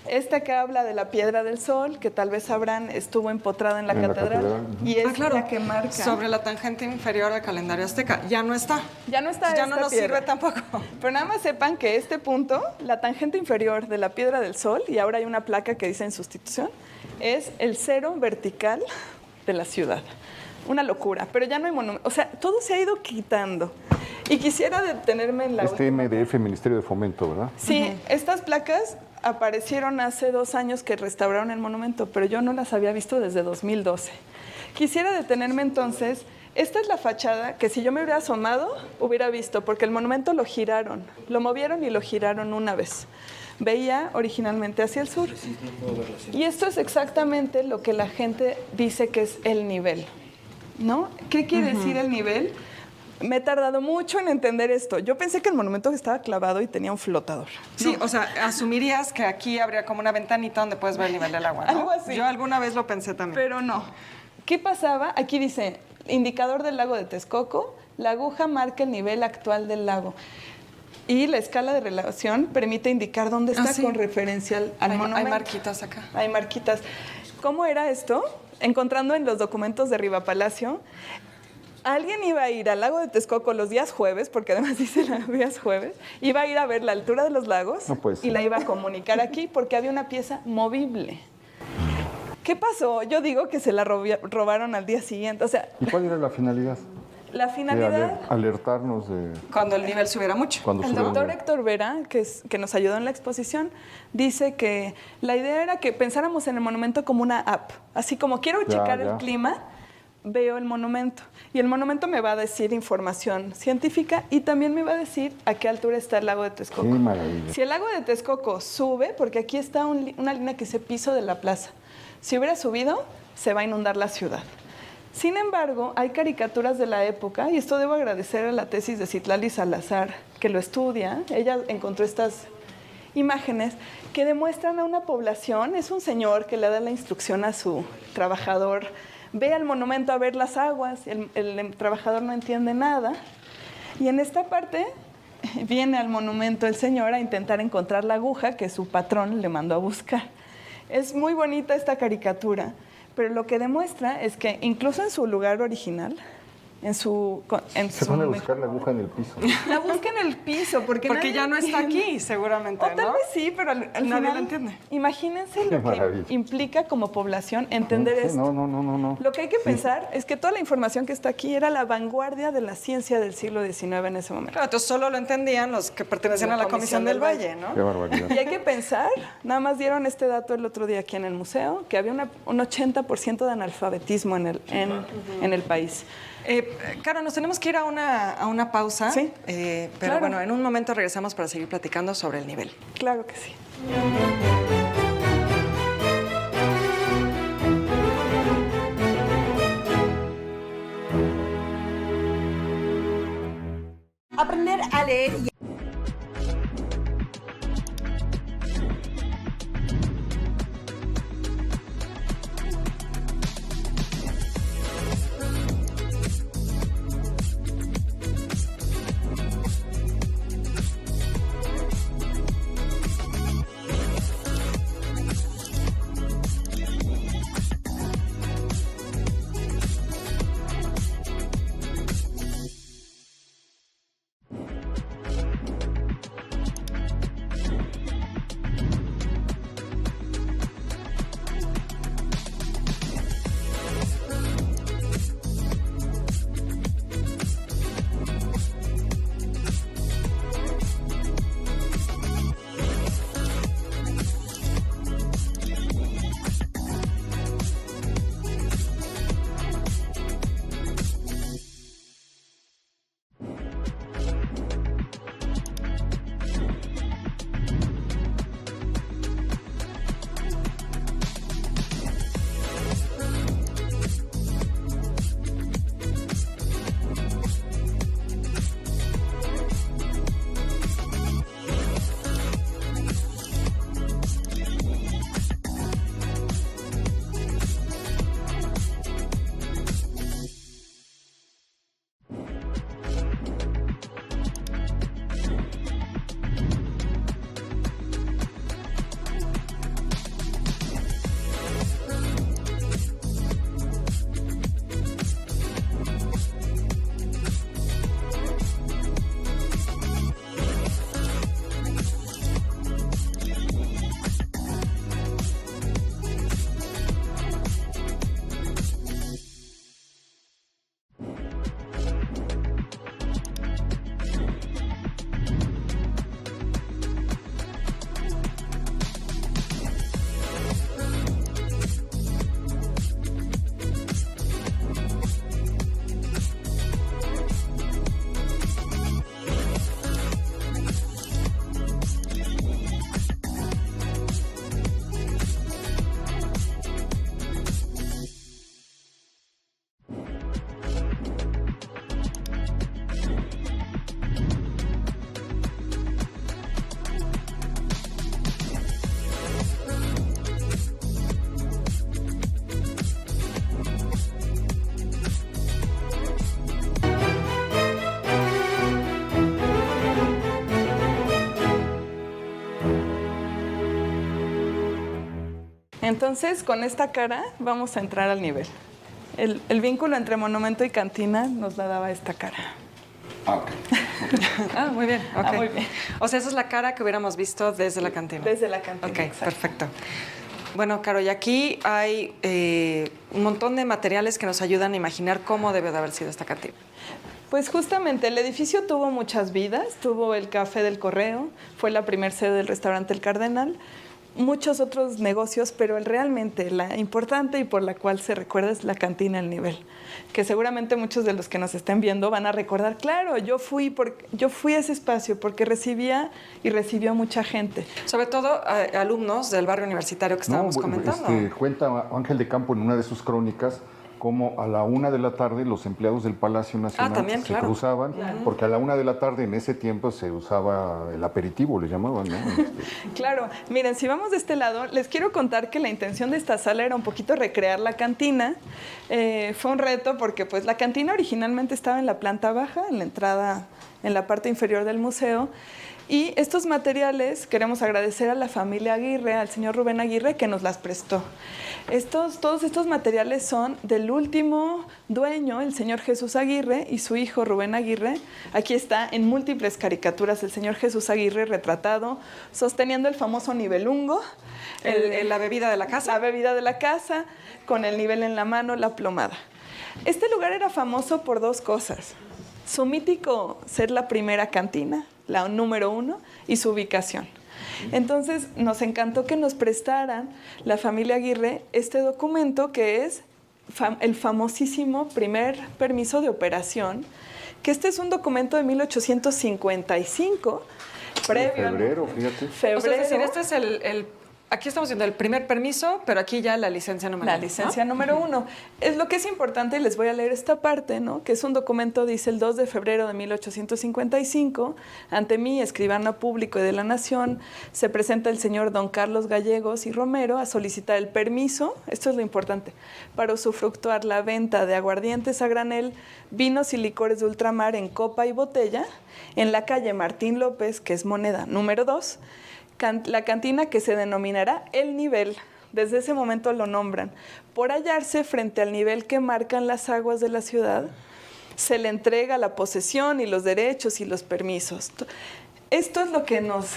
Que habla de la Piedra del Sol, que tal vez sabrán, estuvo empotrada en la catedral. Y es la que marca. Sobre la tangente inferior del calendario azteca. Ya no está. Ya no está. Ya no nos sirve tampoco. Pero nada más sepan que este punto, la tangente inferior de la Piedra del Sol, y ahora hay una placa que dice en sustitución, es el 0 vertical de la ciudad. Una locura, pero ya no hay monumento. O sea, todo se ha ido quitando. Y quisiera detenerme en la MDF, Ministerio de Fomento, ¿verdad? Sí, estas placas aparecieron hace 2 años que restauraron el monumento, pero yo no las había visto desde 2012. Quisiera detenerme entonces. Esta es la fachada que si yo me hubiera asomado, hubiera visto, porque el monumento lo giraron, lo movieron y lo giraron una vez. Veía originalmente hacia el sur. Y esto es exactamente lo que la gente dice que es el nivel. ¿no? ¿Qué quiere decir el nivel? Me he tardado mucho en entender esto. Yo pensé que el monumento estaba clavado y tenía un flotador. Sí, o sea, asumirías que aquí habría como una ventanita donde puedes ver el nivel del agua, ¿no? Algo así. Yo alguna vez lo pensé también. Pero no. ¿Qué pasaba? Aquí dice, indicador del lago de Texcoco, la aguja marca el nivel actual del lago. Y la escala de relación permite indicar dónde está con referencia al monumento. Hay marquitas acá. Hay marquitas. ¿Cómo era esto? Encontrando en los documentos de Riva Palacio, alguien iba a ir al lago de Texcoco los días jueves, porque además dice los días jueves, iba a ir a ver la altura de los lagos y la iba a comunicar aquí porque había una pieza movible. ¿Qué pasó? Yo digo que se la robaron al día siguiente. O sea, ¿y cuál era la finalidad? La finalidad... alertarnos de... Cuando el nivel subiera mucho. El doctor Héctor Vera, que nos ayudó en la exposición, dice que la idea era que pensáramos en el monumento como una app. Así como quiero checar el clima, veo el monumento. Y el monumento me va a decir información científica y también me va a decir a qué altura está el lago de Texcoco. ¡Qué maravilla! Si el lago de Texcoco sube, porque aquí está una línea que dice piso de la plaza. Si hubiera subido, se va a inundar la ciudad. Sin embargo, hay caricaturas de la época, y esto debo agradecer a la tesis de Citlali Salazar, que lo estudia. Ella encontró estas imágenes que demuestran a una población. Es un señor que le da la instrucción a su trabajador, ve al monumento a ver las aguas, el trabajador no entiende nada. Y en esta parte viene al monumento el señor a intentar encontrar la aguja que su patrón le mandó a buscar. Es muy bonita esta caricatura. Pero lo que demuestra es que incluso en su lugar original, se pone a buscar la aguja en el piso. La busca en el piso, porque ya no está aquí, seguramente, o tal vez sí, pero al final nadie lo entiende. Imagínense lo que implica como población entender esto. No. Lo que hay que pensar es que toda la información que está aquí era la vanguardia de la ciencia del siglo XIX en ese momento. Claro, entonces solo lo entendían los que pertenecían a la Comisión del Valle, ¿no? Qué barbaridad. Y hay que pensar, nada más dieron este dato el otro día aquí en el museo, que había un 80% de analfabetismo en el país. Caro, nos tenemos que ir a una pausa, sí, pero claro. Bueno, en un momento regresamos para seguir platicando sobre el nivel. Claro que sí. Aprender a leer y Entonces, con esta cara vamos a entrar al nivel. El vínculo entre monumento y cantina nos la daba esta cara. Ok. Muy bien, ok. Muy bien. O sea, esa es la cara que hubiéramos visto desde la cantina. Desde la cantina, Ok, exacto. perfecto. Bueno, Caro, y aquí hay un montón de materiales que nos ayudan a imaginar cómo debe de haber sido esta cantina. Pues justamente el edificio tuvo muchas vidas, tuvo el Café del Correo, fue la primer sede del restaurante El Cardenal, muchos otros negocios, pero realmente la importante y por la cual se recuerda es la cantina El Nivel, que seguramente muchos de los que nos estén viendo van a recordar, claro, yo fui a ese espacio porque recibía y recibió mucha gente. Sobre todo alumnos del barrio universitario que estábamos comentando. Cuenta Ángel de Campo en una de sus crónicas cómo a la 1 de la tarde los empleados del Palacio Nacional también, se claro. cruzaban, porque a la 1 de la tarde en ese tiempo se usaba el aperitivo, le llamaban, ¿no? Claro, miren, si vamos de este lado, les quiero contar que la intención de esta sala era un poquito recrear la cantina. Fue un reto porque pues la cantina originalmente estaba en la planta baja, en la entrada, en la parte inferior del museo. Y estos materiales queremos agradecer a la familia Aguirre, al señor Rubén Aguirre, que nos las prestó. Todos estos materiales son del último dueño, el señor Jesús Aguirre, y su hijo Rubén Aguirre. Aquí está en múltiples caricaturas el señor Jesús Aguirre retratado, sosteniendo el famoso nivelungo. La bebida de la casa. La bebida de la casa, con el nivel en la mano, la plomada. Este lugar era famoso por dos cosas. Su mítico ser la primera cantina, la número 1, y su ubicación. Entonces, nos encantó que nos prestaran la familia Aguirre este documento que es el famosísimo primer permiso de operación, que este es un documento de 1855, previo. Febrero, fíjate. O sea, es decir, este es aquí estamos viendo el primer permiso, pero aquí ya la licencia número 1. La licencia número 1. Es lo que es importante, y les voy a leer esta parte, ¿no? Que es un documento, dice, el 2 de febrero de 1855, ante mí, escribano público y de la Nación, se presenta el señor don Carlos Gallegos y Romero a solicitar el permiso, esto es lo importante, para usufructuar la venta de aguardientes a granel, vinos y licores de ultramar en copa y botella, en la calle Martín López, que es moneda número 2, la cantina que se denominará El Nivel, desde ese momento lo nombran, por hallarse frente al nivel que marcan las aguas de la ciudad, se le entrega la posesión y los derechos y los permisos. Esto es lo que nos...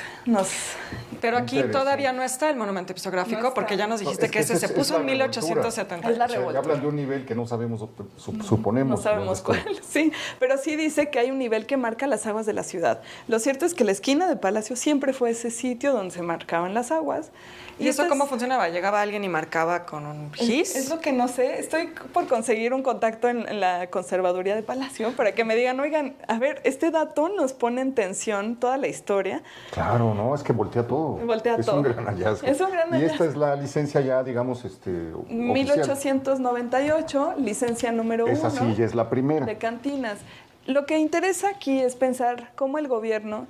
Pero aquí todavía no está el monumento episográfico, porque ya nos dijiste que ese se puso en 1870. Es la O sea, revoltura. hablan de un nivel que no sabemos, suponemos. No sabemos cuál, sí, pero sí dice que hay un nivel que marca las aguas de la ciudad. Lo cierto es que la esquina de Palacio siempre fue ese sitio donde se marcaban las aguas. ¿Y eso cómo funcionaba? ¿Llegaba alguien y marcaba con un gis? Es lo que no sé. Estoy por conseguir un contacto en la Conservaduría de Palacio para que me digan, oigan, a ver, este dato nos pone en tensión toda la historia. Claro, no, es que voltea todo. Voltea es todo. Un gran hallazgo. Es un gran Y hallazgo. esta es la licencia ya, digamos, oficial. 1898, licencia número 1. Esa sí, ya es la primera. De cantinas. Lo que interesa aquí es pensar cómo el gobierno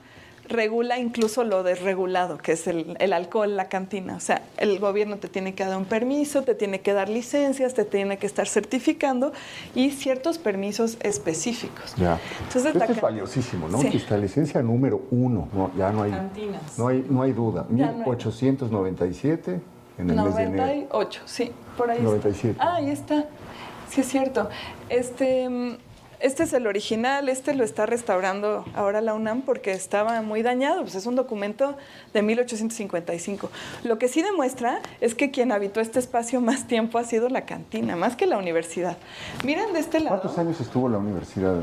regula incluso lo desregulado, que es el alcohol, la cantina. O sea, el gobierno te tiene que dar un permiso, te tiene que dar licencias, te tiene que estar certificando y ciertos permisos específicos. Ya. Entonces, esto es valiosísimo, ¿no? Sí. Aquí está licencia número 1, no, ya no hay, Cantinas. no hay duda. Ya no hay. 1897 en el mes de enero. 98, sí, por ahí 97. está. Ah, ahí está. Sí, es cierto. Este es el original, este lo está restaurando ahora la UNAM porque estaba muy dañado, pues es un documento de 1855. Lo que sí demuestra es que quien habitó este espacio más tiempo ha sido la cantina, más que la universidad. Miren de este lado. ¿Cuántos años estuvo la universidad?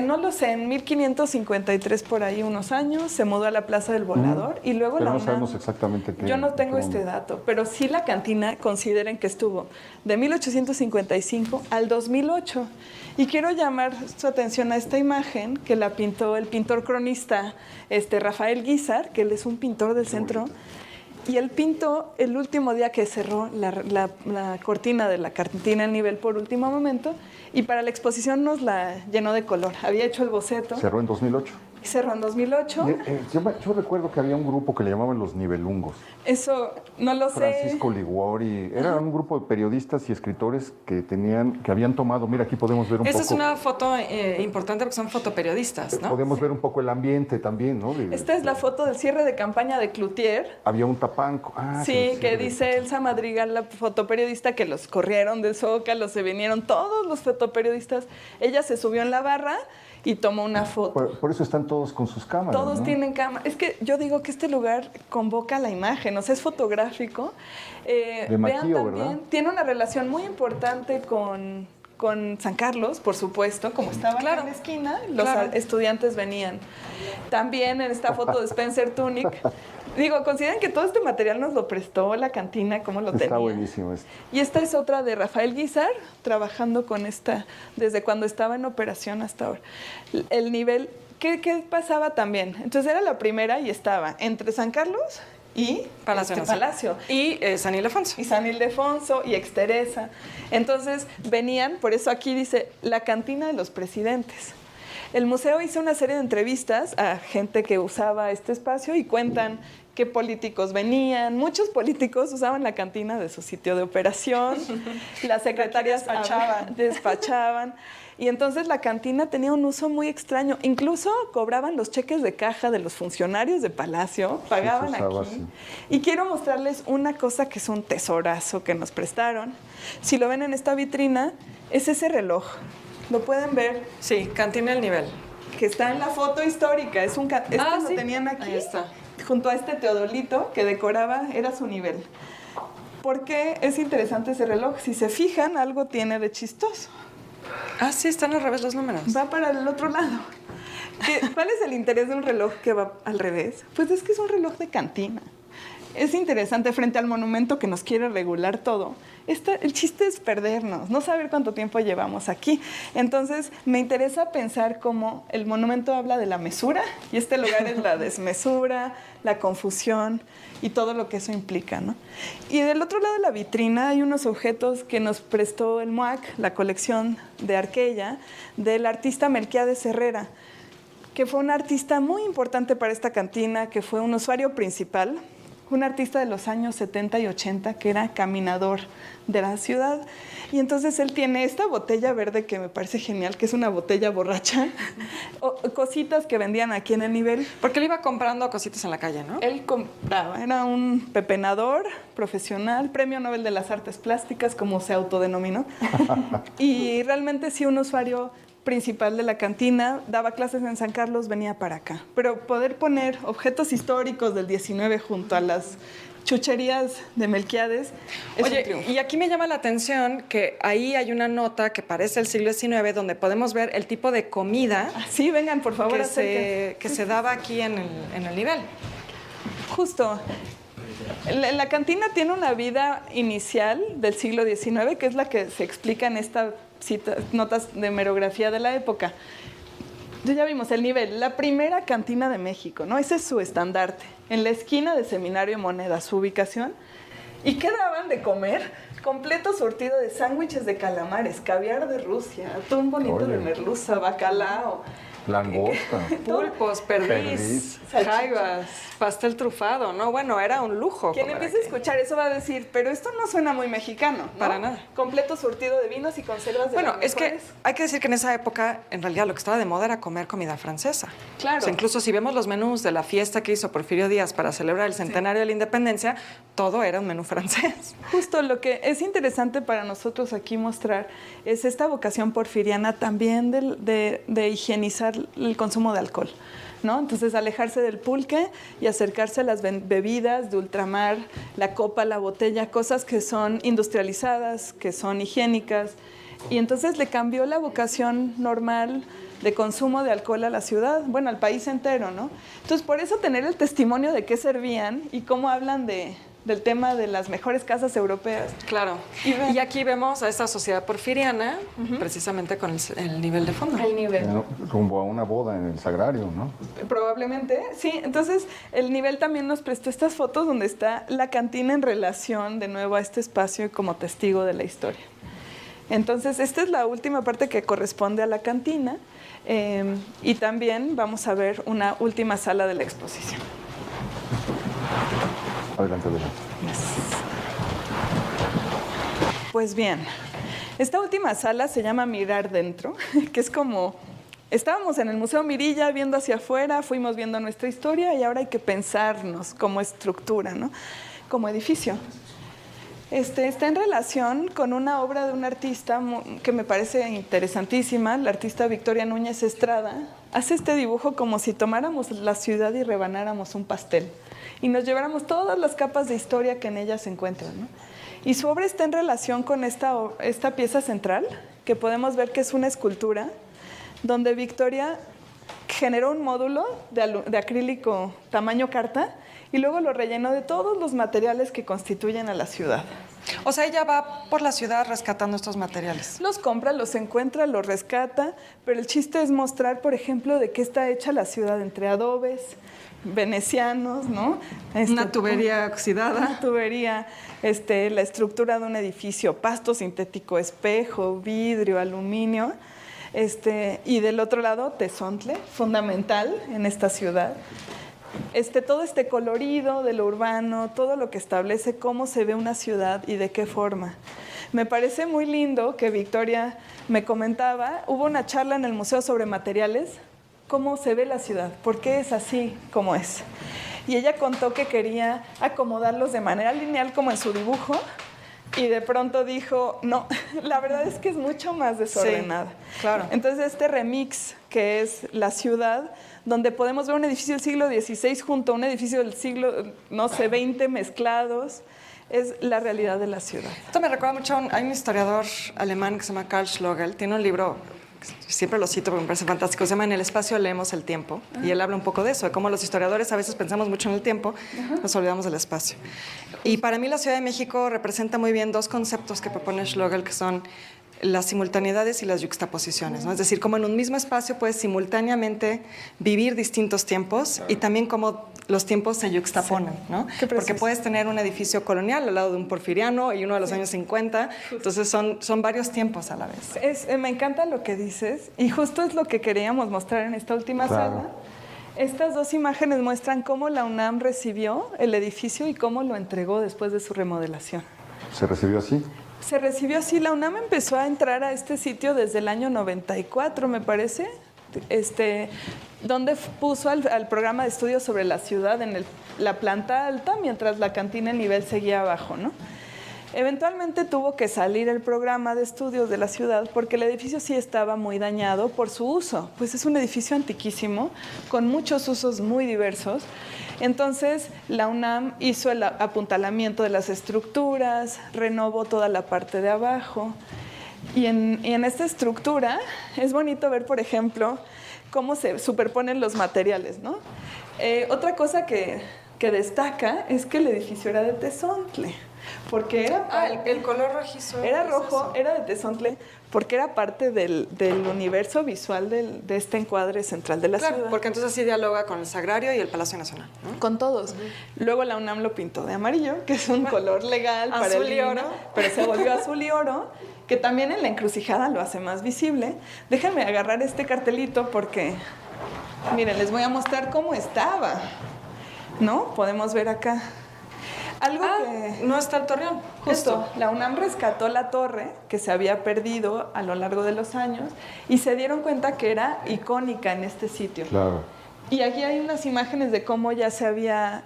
No lo sé, en 1553 por ahí unos años, se mudó a la Plaza del Volador y luego Pero la no UNAM. sabemos exactamente qué. Yo no tengo qué este onda. dato, pero sí la cantina consideren que estuvo de 1855 al 2008. Y quiero llamar su atención a esta imagen que la pintó el pintor cronista Rafael Guízar, que él es un pintor del centro. Y él pintó el último día que cerró la cortina de la cantina El Nivel por último momento y para la exposición nos la llenó de color. Había hecho el boceto. Cerró en 2008. y cerró en 2008. Yo recuerdo que había un grupo que le llamaban los Nivelungos. Eso no lo sé. Francisco Liguori, era un grupo de periodistas y escritores que habían tomado, mira, aquí podemos ver un Esta poco. es una foto importante porque son fotoperiodistas, ¿no? Podemos ver un poco el ambiente también, ¿no? Esta es la foto del cierre de campaña de Cloutier. Había un tapanco. Sí, que dice Elsa Madrigal, la fotoperiodista, que los corrieron del Zócalo, se vinieron todos los fotoperiodistas. Ella se subió en la barra y tomó una foto. Por eso están todos con sus cámaras. Todos tienen cámara. Es que yo digo que este lugar convoca la imagen, o sea, es fotográfico. De Maquillo, ¿verdad? Tiene una relación muy importante con San Carlos, por supuesto, como estaba en la esquina, los estudiantes venían. También en esta foto de Spencer Tunick, consideran que todo este material nos lo prestó la cantina, cómo lo tenía. Está buenísimo esto. Y esta es otra de Rafael Guizar, trabajando con esta, desde cuando estaba en operación hasta ahora. El nivel, ¿qué pasaba también? Entonces era la primera y estaba entre San Carlos y Palacio. Y San Ildefonso. Y San Ildefonso y Exteresa. Entonces venían, por eso aquí dice, la cantina de los presidentes. El museo hizo una serie de entrevistas a gente que usaba este espacio y cuentan qué políticos venían. Muchos políticos usaban la cantina de su sitio de operación. Las secretarias despachaban. Y entonces la cantina tenía un uso muy extraño. Incluso cobraban los cheques de caja de los funcionarios de Palacio, pagaban aquí. Así. Y quiero mostrarles una cosa que es un tesorazo que nos prestaron. Si lo ven en esta vitrina, es ese reloj. ¿Lo pueden ver? Sí, Cantina El Nivel. Que está en la foto histórica. Lo sí. tenían aquí. Ahí está. Junto a este teodolito que decoraba, era su nivel. ¿Por qué es interesante ese reloj? Si se fijan, algo tiene de chistoso. Sí, están al revés los números. Va para el otro lado. ¿Cuál es el interés de un reloj que va al revés? Pues es que es un reloj de cantina. Es interesante frente al monumento que nos quiere regular todo. El chiste es perdernos, no saber cuánto tiempo llevamos aquí. Entonces, me interesa pensar cómo el monumento habla de la mesura y este lugar es la desmesura, la confusión y todo lo que eso implica, ¿no? Y del otro lado de la vitrina hay unos objetos que nos prestó el MUAC, la colección de Arquella, del artista Melquiades Herrera, que fue un artista muy importante para esta cantina, que fue un usuario principal, un artista de los años 70 y 80 que era caminador de la ciudad. Y entonces él tiene esta botella verde que me parece genial, que es una botella borracha, cositas que vendían aquí en el nivel. Porque él iba comprando cositas en la calle, ¿no? Él compraba, era un pepenador profesional, premio Nobel de las Artes Plásticas, como se autodenominó. Y realmente sí, un usuario principal de la cantina, daba clases en San Carlos, venía para acá. Pero poder poner objetos históricos del 19 junto a las chucherías de Melquiades es un triunfo. Y aquí me llama la atención que ahí hay una nota que parece el siglo XIX donde podemos ver el tipo de comida sí, vengan, por favor, que se daba aquí en el nivel. Justo. La cantina tiene una vida inicial del siglo XIX, que es la que se explica en estas notas de hemerografía de la época. Ya vimos el nivel, la primera cantina de México, ¿no? Ese es su estandarte. En la esquina de Seminario y Moneda, su ubicación. ¿Y qué daban de comer? Completo surtido de sándwiches de calamares, caviar de Rusia, atún bonito de merluza, bacalao. Langosta. Pulpos, perdiz, jaivas, pastel trufado, ¿no? Bueno, era un lujo. Quien empiece a escuchar eso va a decir, pero esto no suena muy mexicano, ¿no? Para nada. Completo surtido de vinos y conservas de Bueno, es que hay que decir que en esa época, en realidad, lo que estaba de moda era comer comida francesa. Claro. O sea, incluso si vemos los menús de la fiesta que hizo Porfirio Díaz para celebrar el centenario de la independencia, todo era un menú francés. Justo lo que es interesante para nosotros aquí mostrar es esta vocación porfiriana también de higienizar el consumo de alcohol, ¿no? Entonces, alejarse del pulque y acercarse a las bebidas de ultramar, la copa, la botella, cosas que son industrializadas, que son higiénicas. Y entonces le cambió la vocación normal de consumo de alcohol a la ciudad, bueno, al país entero, ¿no? Entonces, por eso tener el testimonio de qué servían y cómo hablan del tema de las mejores casas europeas. Claro. Y aquí vemos a esta sociedad porfiriana, precisamente con el nivel de fondo. El nivel. Rumbo a una boda en el Sagrario, ¿no? Probablemente, sí. Entonces, el nivel también nos prestó estas fotos donde está la cantina en relación de nuevo a este espacio como testigo de la historia. Entonces, esta es la última parte que corresponde a la cantina. Y también vamos a ver una última sala de la exposición. Adelante, adelante. Pues bien, esta última sala se llama Mirar Dentro, que es como... Estábamos en el Museo Mirilla viendo hacia afuera, fuimos viendo nuestra historia y ahora hay que pensarnos como estructura, ¿no? Como edificio. Está en relación con una obra de un artista que me parece interesantísima, la artista Victoria Núñez Estrada. Hace este dibujo como si tomáramos la ciudad y rebanáramos un pastel y nos lleváramos todas las capas de historia que en ella se encuentran, ¿no? Y su obra está en relación con esta pieza central, que podemos ver que es una escultura, donde Victoria generó un módulo de acrílico tamaño carta y luego lo rellenó de todos los materiales que constituyen a la ciudad. O sea, ella va por la ciudad rescatando estos materiales. Los compra, los encuentra, los rescata, pero el chiste es mostrar, por ejemplo, de qué está hecha la ciudad entre adobes, venecianos, ¿no? Una tubería oxidada. Una tubería, la estructura de un edificio, pasto sintético, espejo, vidrio, aluminio. Y del otro lado, Tezontle, fundamental en esta ciudad. Todo este colorido de lo urbano, todo lo que establece cómo se ve una ciudad y de qué forma. Me parece muy lindo que Victoria me comentaba, hubo una charla en el museo sobre materiales, cómo se ve la ciudad, por qué es así como es. Y ella contó que quería acomodarlos de manera lineal como en su dibujo, y de pronto dijo, no, la verdad es que es mucho más desordenada. Sí, claro. Entonces este remix que es la ciudad, donde podemos ver un edificio del siglo XVI junto a un edificio del siglo, no sé, XX mezclados, es la realidad de la ciudad. Esto me recuerda mucho hay un historiador alemán que se llama Karl Schlogel, tiene un libro, siempre lo cito porque me parece fantástico, se llama En el espacio leemos el tiempo, y él habla un poco de eso, de cómo los historiadores a veces pensamos mucho en el tiempo, nos olvidamos del espacio. Y para mí la Ciudad de México representa muy bien dos conceptos que propone Schlogel, que son las simultaneidades y las yuxtaposiciones, ¿no? Es decir, cómo en un mismo espacio puedes simultáneamente vivir distintos tiempos y también cómo los tiempos se yuxtaponen, ¿no? Porque puedes tener un edificio colonial al lado de un porfiriano y uno de los años 50, entonces son varios tiempos a la vez. Me encanta lo que dices y justo es lo que queríamos mostrar en esta última sala. Estas dos imágenes muestran cómo la UNAM recibió el edificio y cómo lo entregó después de su remodelación. ¿Se recibió así? Se recibió así. La UNAM empezó a entrar a este sitio desde el año 94, me parece, donde puso al programa de estudios sobre la ciudad en la planta alta, mientras la cantina en nivel seguía abajo, ¿no? Eventualmente tuvo que salir el programa de estudios de la ciudad porque el edificio sí estaba muy dañado por su uso. Pues es un edificio antiquísimo, con muchos usos muy diversos. Entonces, la UNAM hizo el apuntalamiento de las estructuras, renovó toda la parte de abajo. Y en esta estructura es bonito ver, por ejemplo, cómo se superponen los materiales, ¿no? Otra cosa que destaca es que el edificio era de Tezontle. Porque era el color rojizo. Era rojo, era de Tezontle, porque era parte del universo visual de este encuadre central de la ciudad. Porque entonces sí dialoga con el Sagrario y el Palacio Nacional, ¿no? Con todos. Luego la UNAM lo pintó de amarillo, que es un color legal para azul el y oro. pero se volvió azul y oro, que también en la encrucijada lo hace más visible. Déjenme agarrar este cartelito porque, miren, les voy a mostrar cómo estaba, ¿no? Podemos ver acá. Algo que no está el Torreón. Justo, la UNAM rescató la torre que se había perdido a lo largo de los años y se dieron cuenta que era icónica en este sitio. Claro. Y aquí hay unas imágenes de cómo ya se había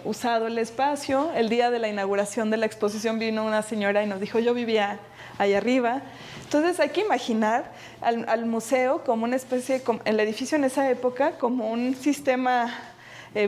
usado el espacio. El día de la inauguración de la exposición vino una señora y nos dijo, yo vivía ahí arriba. Entonces hay que imaginar al museo como una especie, el edificio en esa época, como un sistema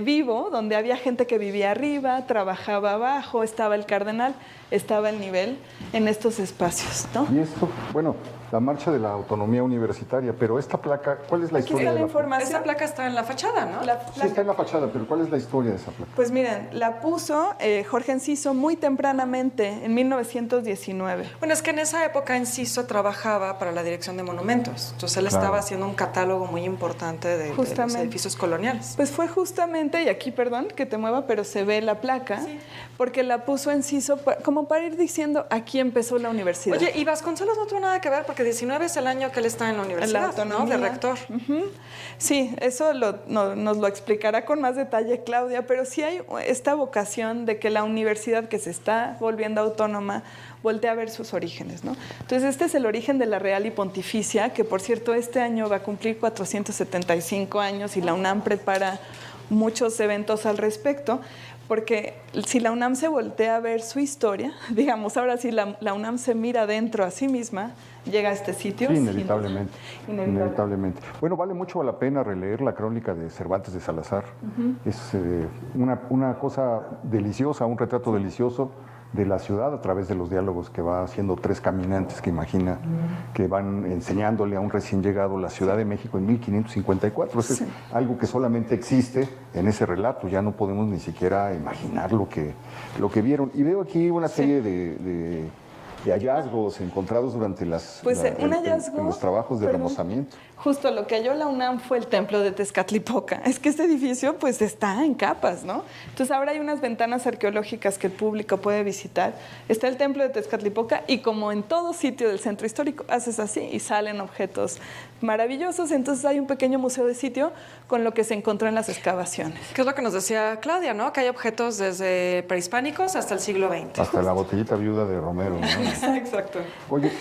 vivo, donde había gente que vivía arriba, trabajaba abajo, estaba el cardenal, estaba el nivel en estos espacios, ¿no? Y esto, bueno, la marcha de la autonomía universitaria, pero esta placa, ¿cuál es la Aquí historia está de la la placa? información. Esa placa está en la fachada, ¿no? Sí, está en la fachada, pero ¿cuál es la historia de esa placa? Pues miren, la puso Jorge Enciso muy tempranamente, en 1919. Bueno, es que en esa época Enciso trabajaba para la Dirección de Monumentos. Entonces él estaba haciendo un catálogo muy importante de los edificios coloniales. Pues fue justamente justamente, y aquí, perdón que te mueva, pero se ve la placa, porque la puso Enciso como para ir diciendo, aquí empezó la universidad. Oye, y Vasconcelos no tuvo nada que ver, porque 19 es el año que él está en la universidad, ¿no? De rector. Sí, eso nos lo explicará con más detalle Claudia, pero sí hay esta vocación de que la universidad que se está volviendo autónoma voltea a ver sus orígenes, ¿no? Entonces, este es el origen de la Real y Pontificia, que por cierto este año va a cumplir 475 años y la UNAM prepara muchos eventos al respecto, porque si la UNAM se voltea a ver su historia, digamos, ahora si la UNAM se mira dentro a sí misma, llega a este sitio. Sí, inevitablemente. Inevitablemente. Bueno, vale mucho la pena releer la crónica de Cervantes de Salazar. Es una cosa deliciosa, un retrato delicioso de la ciudad a través de los diálogos que va haciendo tres caminantes que imagina que van enseñándole a un recién llegado la Ciudad de México en 1554. Eso es algo que solamente existe en ese relato, ya no podemos ni siquiera imaginar lo que vieron. Y veo aquí una serie de hallazgos encontrados durante los trabajos de remozamiento. Justo lo que halló la UNAM fue el templo de Tezcatlipoca. Es que este edificio pues está en capas, ¿no? Entonces ahora hay unas ventanas arqueológicas que el público puede visitar. Está el templo de Tezcatlipoca y como en todo sitio del centro histórico, haces así y salen objetos maravillosos. Entonces hay un pequeño museo de sitio con lo que se encontró en las excavaciones. Que es lo que nos decía Claudia, ¿no? Que hay objetos desde prehispánicos hasta el siglo XX. Hasta la botellita viuda de Romero, ¿no? Exacto. Oye,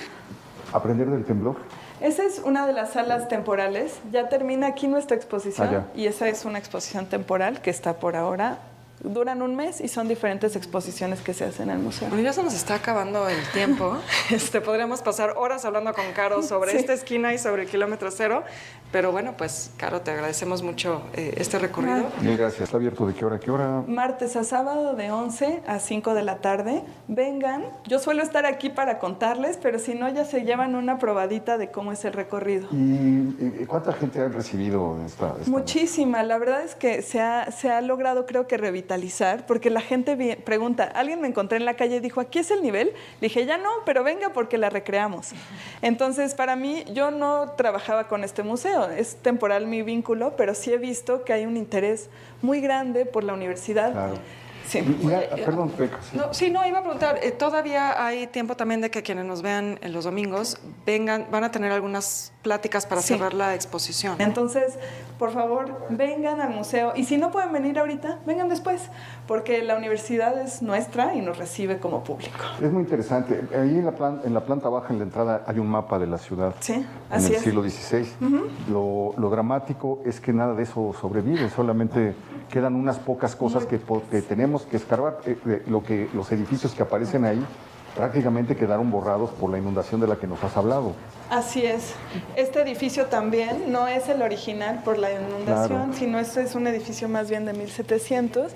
¿aprender del temblor? Esa es una de las salas temporales. Ya termina aquí nuestra exposición y esa es una exposición temporal que está por ahora. Duran un mes y son diferentes exposiciones que se hacen en el museo. Bueno, ya se nos está acabando el tiempo. Podríamos pasar horas hablando con Caro sobre esta esquina y sobre el kilómetro cero. Pero bueno, pues, Caro, te agradecemos mucho este recorrido. Mil gracias. ¿Está abierto de qué hora a qué hora? Martes a sábado de 11 a 5 de la tarde. Vengan. Yo suelo estar aquí para contarles, pero si no, ya se llevan una probadita de cómo es el recorrido. ¿Y cuánta gente han recibido esta Muchísima. La verdad es que se ha logrado, creo que, revitalizar, porque la gente pregunta, alguien me encontré en la calle y dijo, ¿aquí es el nivel? Le dije, ya no, pero venga porque la recreamos. Entonces, para mí, yo no trabajaba con este museo, es temporal mi vínculo, pero sí he visto que hay un interés muy grande por la universidad. Claro. Sí. Perdón, No, iba a preguntar, todavía hay tiempo también de que quienes nos vean en los domingos van a tener algunas pláticas para cerrar la exposición. Entonces, por favor, vengan al museo y si no pueden venir ahorita, vengan después, porque la universidad es nuestra y nos recibe como público. Es muy interesante. Ahí en la planta baja, en la entrada, hay un mapa de la ciudad. Sí, así es. En el siglo XVI. Lo dramático es que nada de eso sobrevive, solamente quedan unas pocas cosas que tenemos que escarbar. Los edificios que aparecen ahí prácticamente quedaron borrados por la inundación de la que nos has hablado. Así es. Este edificio también no es el original por la inundación, sino este es un edificio más bien de 1700.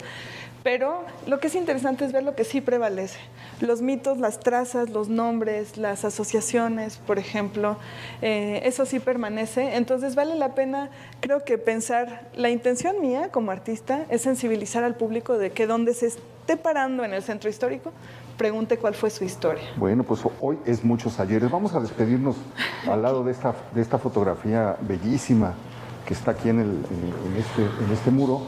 Pero lo que es interesante es ver lo que sí prevalece. Los mitos, las trazas, los nombres, las asociaciones, por ejemplo, eso sí permanece. Entonces vale la pena, creo que pensar, la intención mía como artista es sensibilizar al público de que donde se esté parando en el centro histórico, pregunte cuál fue su historia. Bueno, pues hoy es muchos ayeres. Vamos a despedirnos al lado de esta fotografía bellísima que está aquí en este muro,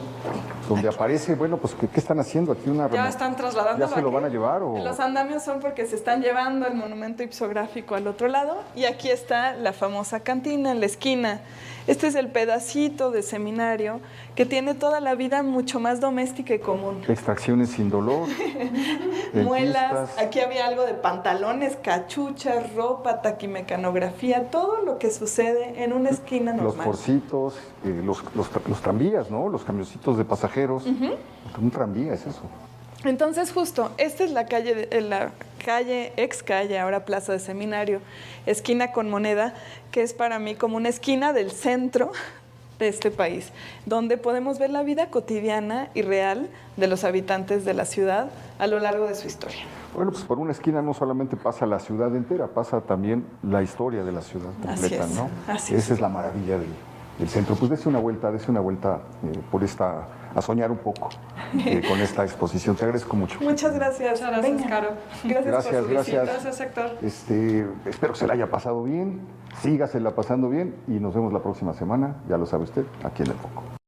donde aparece, bueno, pues, ¿qué están haciendo aquí? ¿Ya están trasladando? ¿Ya se lo van a llevar? ¿O? Los andamios son porque se están llevando el monumento ipsográfico al otro lado, y aquí está la famosa cantina en la esquina. Este es el pedacito de seminario que tiene toda la vida mucho más doméstica y común. Extracciones sin dolor. Muelas, aquí había algo de pantalones, cachuchas, ropa, taquimecanografía, todo lo que sucede en una esquina normal. Los porcitos, los tranvías, ¿no? Los camioncitos de pasajeros. Un tranvía es eso. Entonces, justo, esta es la calle, ex calle, ahora Plaza de Seminario, esquina con Moneda, que es para mí como una esquina del centro de este país, donde podemos ver la vida cotidiana y real de los habitantes de la ciudad a lo largo de su historia. Bueno, pues por una esquina no solamente pasa la ciudad entera, pasa también la historia de la ciudad completa, ¿no? Así es. Esa es la maravilla del centro. Pues dése una vuelta a soñar un poco con esta exposición. Te agradezco mucho. Muchas gracias. Muchas gracias, Caro. Gracias por su visita. Gracias, Héctor. Espero que se la haya pasado bien, sígasela pasando bien y nos vemos la próxima semana, ya lo sabe usted, aquí en El Foco.